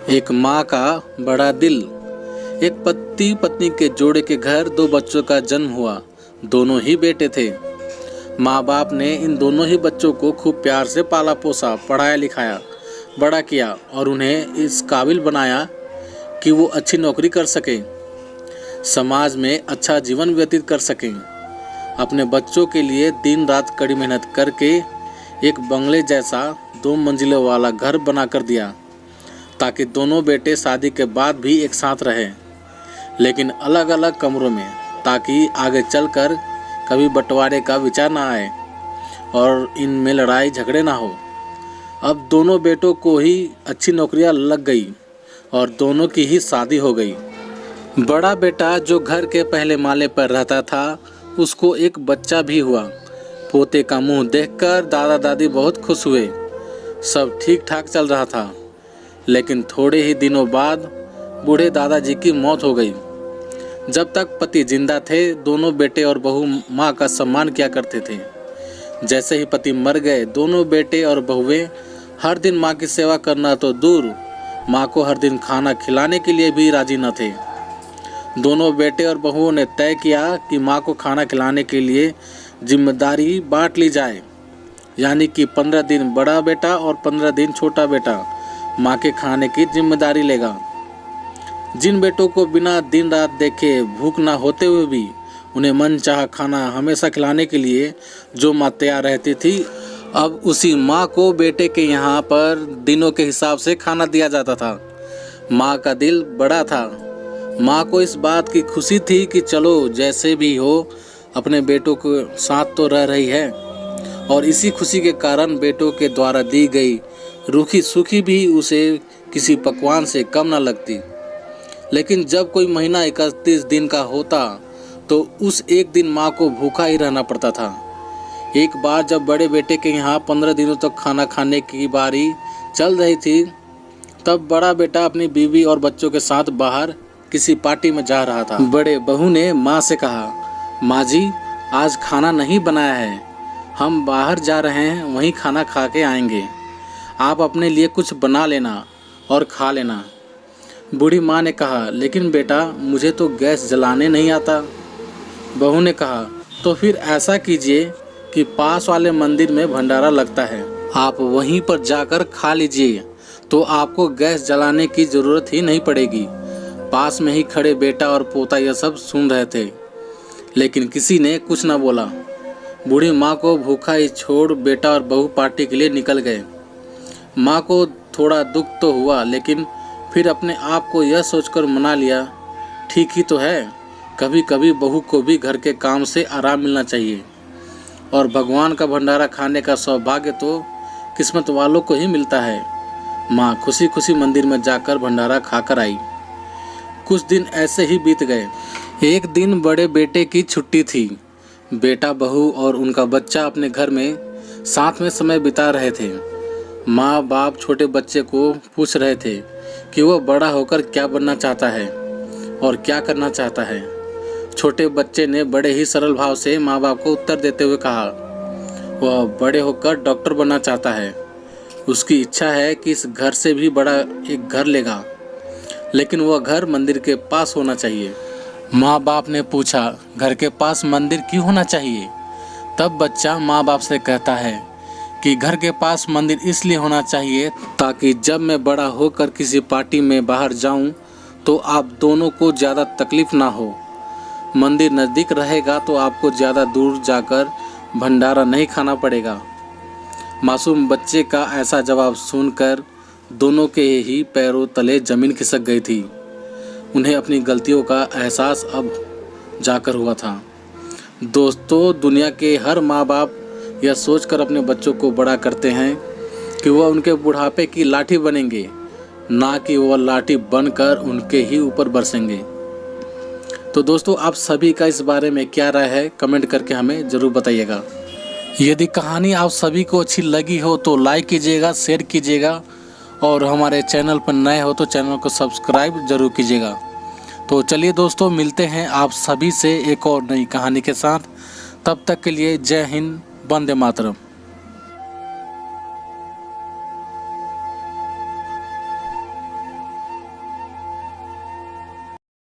एक माँ का बड़ा दिल। एक पति पत्नी के जोड़े के घर दो बच्चों का जन्म हुआ। दोनों ही बेटे थे। माँ बाप ने इन दोनों ही बच्चों को खूब प्यार से पाला पोसा, पढ़ाया लिखाया, बड़ा किया और उन्हें इस काबिल बनाया कि वो अच्छी नौकरी कर सकें, समाज में अच्छा जीवन व्यतीत कर सकें। अपने बच्चों के लिए दिन रात कड़ी मेहनत करके एक बंगले जैसा 2 मंजिलों वाला घर बना कर दिया ताकि दोनों बेटे शादी के बाद भी एक साथ रहें, लेकिन अलग अलग कमरों में, ताकि आगे चलकर कभी बंटवारे का विचार ना आए और इनमें लड़ाई झगड़े ना हो। अब दोनों बेटों को ही अच्छी नौकरियां लग गई और दोनों की ही शादी हो गई। बड़ा बेटा जो घर के पहले माले पर रहता था, उसको एक बच्चा भी हुआ। पोते का मुंह देखकर दादा दादी बहुत खुश हुए। सब ठीक ठाक चल रहा था, लेकिन थोड़े ही दिनों बाद बूढ़े दादाजी की मौत हो गई। जब तक पति जिंदा थे, दोनों बेटे और बहू माँ का सम्मान किया करते थे। जैसे ही पति मर गए, दोनों बेटे और बहुएं हर दिन माँ की सेवा करना तो दूर, माँ को हर दिन खाना खिलाने के लिए भी राजी न थे। दोनों बेटे और बहुओं ने तय किया कि माँ को खाना खिलाने के लिए जिम्मेदारी बांट ली जाए, यानी कि 15 दिन बड़ा बेटा और 15 दिन छोटा बेटा माँ के खाने की जिम्मेदारी लेगा। जिन बेटों को बिना दिन रात देखे भूख ना होते हुए भी उन्हें मनचाहा खाना हमेशा खिलाने के लिए जो माँ तैयार रहती थी, अब उसी माँ को बेटे के यहाँ पर दिनों के हिसाब से खाना दिया जाता था। माँ का दिल बड़ा था। माँ को इस बात की खुशी थी कि चलो जैसे भी हो अपने बेटों के साथ तो रह रही है, और इसी खुशी के कारण बेटों के द्वारा दी गई रूखी सूखी भी उसे किसी पकवान से कम न लगती। लेकिन जब कोई महीना 31 दिन का होता तो उस एक दिन माँ को भूखा ही रहना पड़ता था। एक बार जब बड़े बेटे के यहाँ 15 दिनों तक खाना खाने की बारी चल रही थी, तब बड़ा बेटा अपनी बीवी और बच्चों के साथ बाहर किसी पार्टी में जा रहा था। बड़े बहू ने माँ से कहा, माँ जी आज खाना नहीं बनाया है, हम बाहर जा रहे हैं, वहीं खाना खा के आएंगे, आप अपने लिए कुछ बना लेना और खा लेना। बूढ़ी माँ ने कहा, लेकिन बेटा मुझे तो गैस जलाने नहीं आता। बहू ने कहा, तो फिर ऐसा कीजिए कि पास वाले मंदिर में भंडारा लगता है, आप वहीं पर जाकर खा लीजिए, तो आपको गैस जलाने की ज़रूरत ही नहीं पड़ेगी। पास में ही खड़े बेटा और पोता यह सब सुन रहे थे, लेकिन किसी ने कुछ न बोला। बूढ़ी माँ को भूखा ही छोड़ बेटा और बहू पार्टी के लिए निकल गए। माँ को थोड़ा दुख तो हुआ, लेकिन फिर अपने आप को यह सोचकर मना लिया, ठीक ही तो है, कभी कभी बहू को भी घर के काम से आराम मिलना चाहिए, और भगवान का भंडारा खाने का सौभाग्य तो किस्मत वालों को ही मिलता है। माँ खुशी खुशी मंदिर में जाकर भंडारा खाकर आई। कुछ दिन ऐसे ही बीत गए। एक दिन बड़े बेटे की छुट्टी थी। बेटा, बहू और उनका बच्चा अपने घर में साथ में समय बिता रहे थे। माँ बाप छोटे बच्चे को पूछ रहे थे कि वह बड़ा होकर क्या बनना चाहता है और क्या करना चाहता है। छोटे बच्चे ने बड़े ही सरल भाव से माँ बाप को उत्तर देते हुए कहा, वह बड़े होकर डॉक्टर बनना चाहता है। उसकी इच्छा है कि इस घर से भी बड़ा एक घर लेगा, लेकिन वह घर मंदिर के पास होना चाहिए। माँ बाप ने पूछा, घर के पास मंदिर क्यों होना चाहिए? तब बच्चा माँ बाप से कहता है कि घर के पास मंदिर इसलिए होना चाहिए ताकि जब मैं बड़ा होकर किसी पार्टी में बाहर जाऊं तो आप दोनों को ज़्यादा तकलीफ ना हो। मंदिर नज़दीक रहेगा तो आपको ज़्यादा दूर जाकर भंडारा नहीं खाना पड़ेगा। मासूम बच्चे का ऐसा जवाब सुनकर दोनों के ही पैरों तले ज़मीन खिसक गई थी। उन्हें अपनी गलतियों का एहसास अब जाकर हुआ था। दोस्तों, दुनिया के हर माँ बाप यह सोचकर अपने बच्चों को बड़ा करते हैं कि वह उनके बुढ़ापे की लाठी बनेंगे, ना कि वह लाठी बनकर उनके ही ऊपर बरसेंगे। तो दोस्तों, आप सभी का इस बारे में क्या राय है, कमेंट करके हमें ज़रूर बताइएगा। यदि कहानी आप सभी को अच्छी लगी हो तो लाइक कीजिएगा, शेयर कीजिएगा, और हमारे चैनल पर नए हो तो चैनल को सब्सक्राइब जरूर कीजिएगा। तो चलिए दोस्तों, मिलते हैं आप सभी से एक और नई कहानी के साथ। तब तक के लिए जय हिंद, वंदे मातरम।